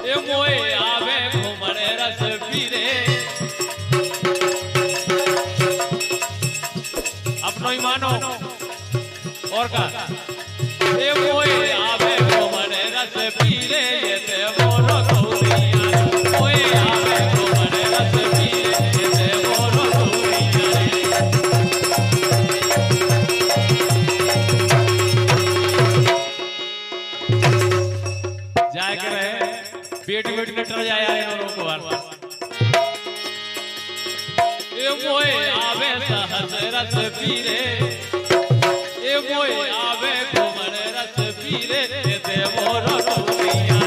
ए मोए आवे घुमरे रस पीरे अपनो ही मानो और का ए मोए आवे घुमरे रस पीरे ये ते मोरो गौरिया मोए आवे घुमरे रस पीरे ये ते मोरो गौरिया जाए के रहे पेट न टर जाए यार को बार ए मोए आवे सहस रस पीरे ए मोए आवे घुमर रस पीरे ए ते मोरो गौरिया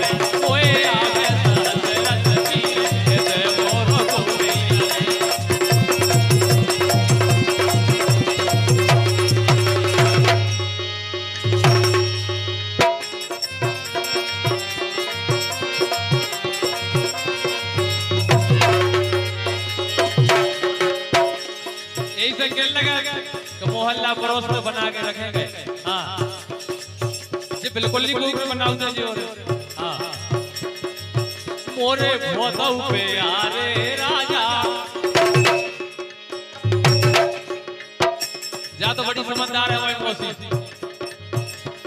मोए आवे सहस रस पीरे ए ते मोरो गौरिया कहने लगा कि मोहल्ला पड़ोस में बना के रखेंगे। हाँ जी बिल्कुल नहीं कोई बनाओ जी और हाँ मोरे भोतौ पे यारे राजा जा तो बड़ी समझदार है वही कोशिश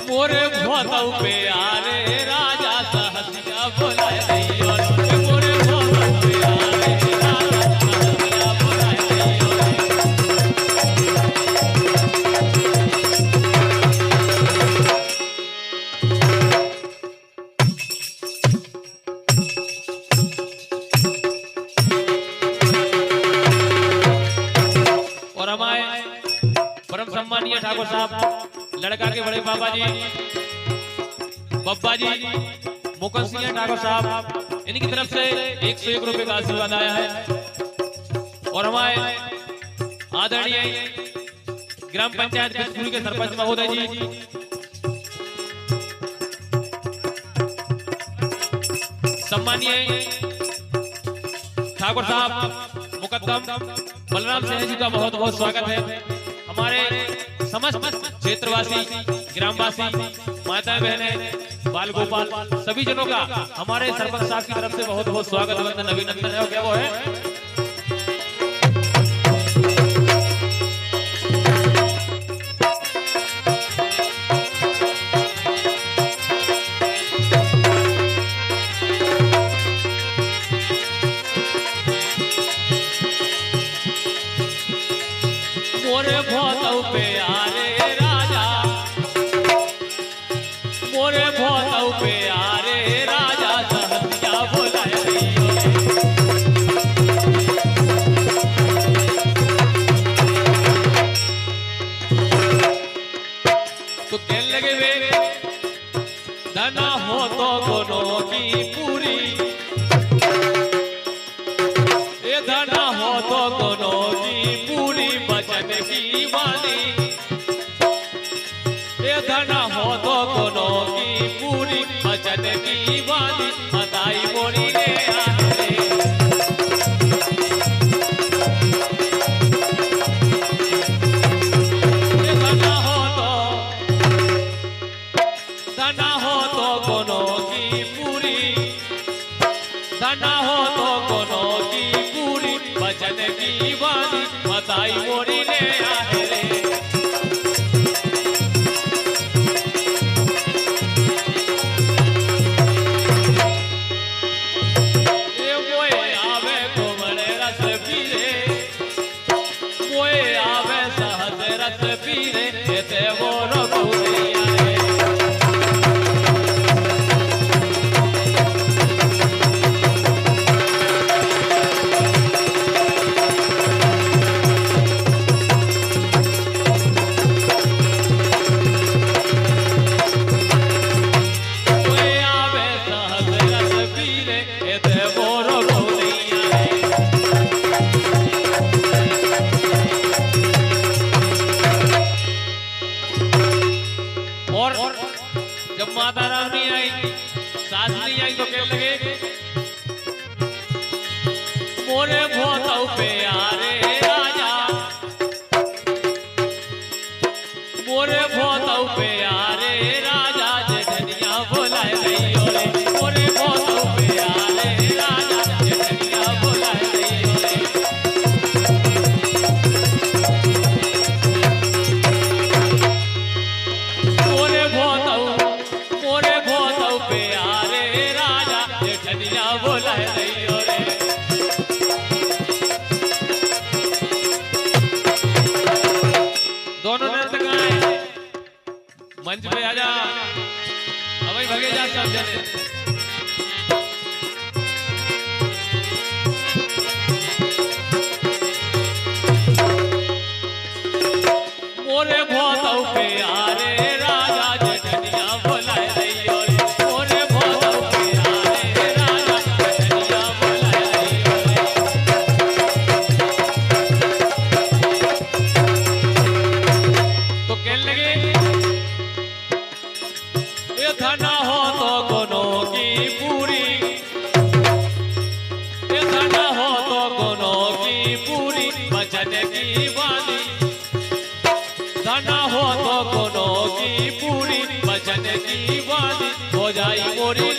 मोरे भोतौ पे यारे राजा सहसिया बोलाए नहीं और मोरे भोतौ पे यारे राजा सहसिया बोलाए नहीं और परम सम्मानीय ठाकुर साहब लड़का के बड़े बाबा जी बब्बा जी मुकुंद सिंह ठाकुर साहब इनकी तरफ से 101 रुपए का आशीर्वाद आया है और हमारे आदरणीय ग्राम पंचायत बिस्पुरी के सरपंच महोदय जी सम्मानीय ठाकुर साहब मुकद्दम बलराम सिंह जी का बहुत बहुत स्वागत है। हमारे समस्त क्षेत्रवासी ग्रामवासी माताएं बहनें बाल गोपाल सभी जनों का हमारे सरपंच साहब की तरफ से बहुत बहुत स्वागत अभिनंदन है। क्या वो है मोरे भोतौ पे यारे राजा मोरे भोतौ पे यारे राजा सहसिया बोलाए तो कहने लगे वे धना हो तो दोनों की पूरी ये धना हो तो दोनों की पूरी बचन की वाणी ये धना हो तो दोनों की पूरी बचन की वाणी बताई मोरी ने आने ये धना हो तो दोनों की पूरी धना हो तो दोनों की पूरी बचन की वाणी बताई मोरी ने आने रे ये मोए आवे घुमरे रस पीरे मोए आवे सहस रस पीरे ये ते मोरो गौरिया और जब माता रानी आई सास नहीं आई तो कहने लगे मोरे भोतौ पे यारे राजा मोरे भोतौ पे यारे राजा जनिया बोलाए नहीं मोरे भोतौ पे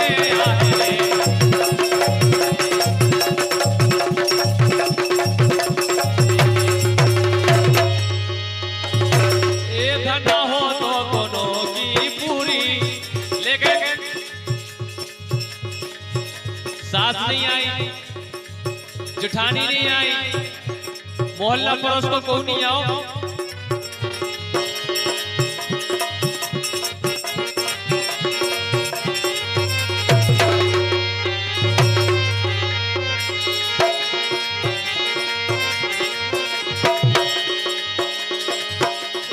लेने आए रे। ए धना हो तो कोनो की पूरी, लेकिन सास नहीं आई, जेठानी नहीं आई, मोहल्ला पड़ोस को कोई नहीं आओ।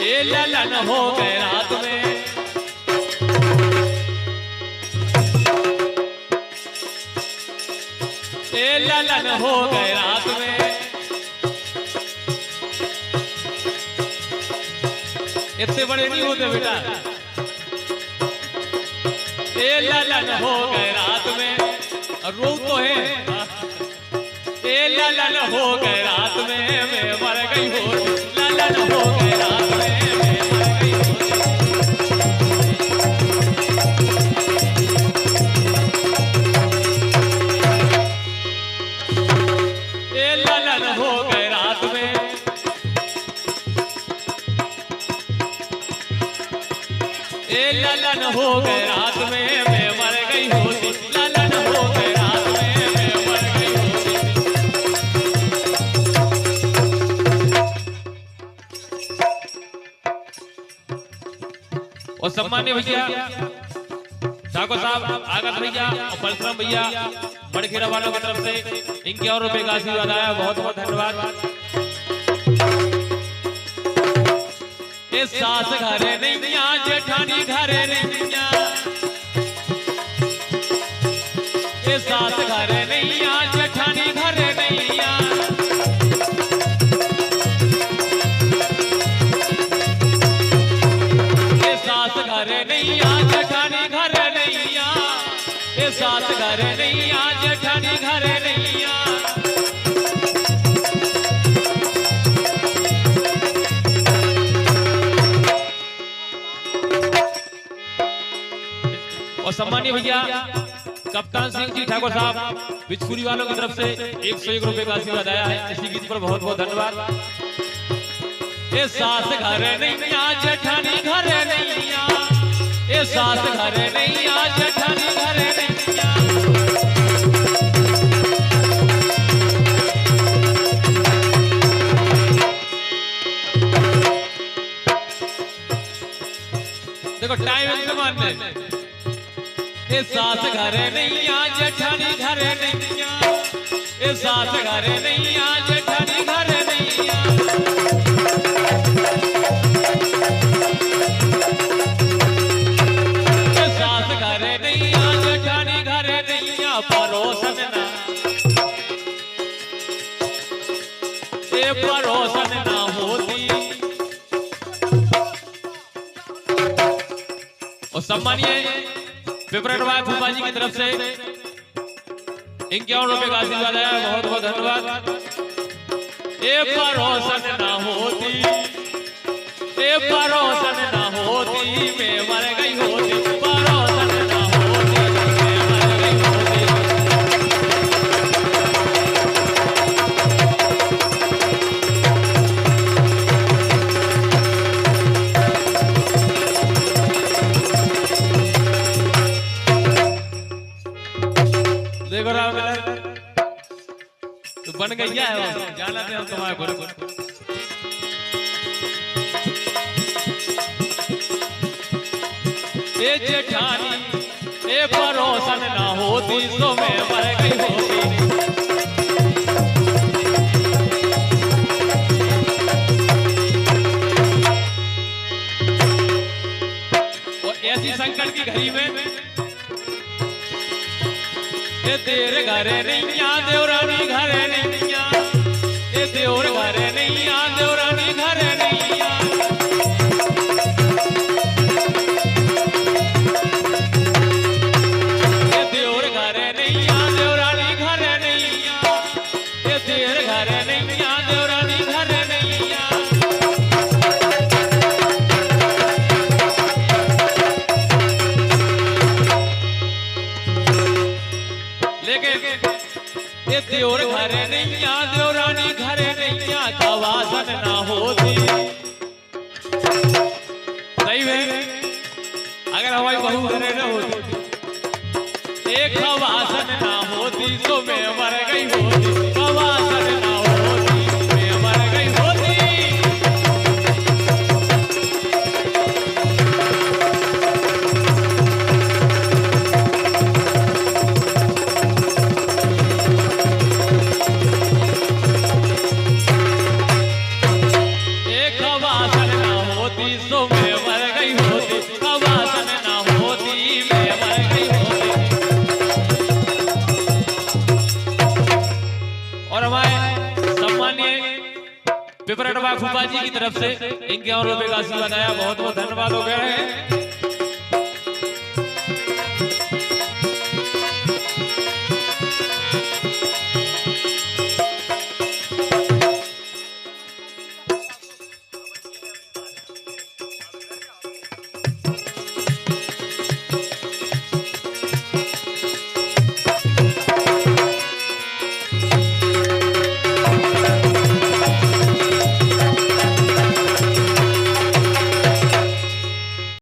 ए ललन हो गए रात में, ए ललन हो गए रात में, इतने बड़े नहीं होते बेटा। ए ललन हो गए रात में, रो तो है। ए ललन हो गए रात में, मैं मर गई हो। ललन हो गए रात में, मैं मर गई हो। ए ललन हो गए रात में, ए ललन हो गए रात में, मैं मर गई होती। ललन हो गए रात में, मैं मर गई होती। और सम्मान्य भैया ठाकुर साहब, आगत भैया और परशुराम भैया बड़खेड़ा वालों की तरफ से ₹51 का आशीर्वाद आया, बहुत बहुत धन्यवाद। ए सास घरे नहीं आ, जेठानी घरे नहीं आ, ए सास घरे नहीं आ, जेठानी घरे नहीं आ। ए सास घरे नहीं आ, जेठानी घरे नहीं आ, ए सास घरे नहीं आ, जेठानी घरे नहीं आ। और सम्मानीय भैया कप्तान सिंह जी ठाकुर साहब बिचपुरी वालों की तरफ से ₹101 का आशीर्वाद आया है, इसी गीत पर बहुत बहुत धन्यवाद। ए सास घरे नहीं आ, जेठानी घरे नहीं आ, ए सास घरे नहीं आ, जेठानी घरे नहीं आ। देखो टाइम एकदम मानने। ए सास घरे नहीं आ, जेठानी घरे नहीं आ, ए सास घरे नहीं आ, जेठानी घरे नहीं आ। ए सास घरे नहीं आ, जेठानी घरे नहीं आ। परोसन ना, ए परोसन ना होती। और सम्मानीय विप्रवाद भूपा जी की तरफ से ₹51 का आशीर्वाद आया, बहुत बहुत धन्यवाद। ए परोसन ना होती, ए परोसन ना होती, मैं मर गई होती। परोसन ना होती, मैं मर गई होती। देखो राम तो बन गया है, जाना थे हम तुम्हारे गुरु। ए जेठानी ए परोसन ना होती, तो मैं मर गई होती। और ऐसी संकट की घड़ी में तेरे घरे नहीं आ, देवरानी घरे नहीं आ, ए देवर घरे नहीं आ, देवरानी घरे नहीं आ। ए देवर घरे नहीं आ, देवरानी घरे नहीं आ, ए तेरे घरे नहीं आ, देवरानी घरे नहीं आ। लेकिन ये देवर घरे नहीं आ, देवरानी घरे नहीं आ, खवासन ना होती। सही में अगर हमारी बहू घरे न होती, एक खवासन ना होती तो मैं मर गई होती, खवासन ना होती मैं मर गई होती। एक खवासन ना होती तो मैं मर गई होती, खवासन ना होती मैं मर गई होती। और हमारे सम्मानीय विपरणवा फूफा जी की तरफ से 51 रुपए का आशीर्वाद आया, बहुत बहुत धन्यवाद हो गया है।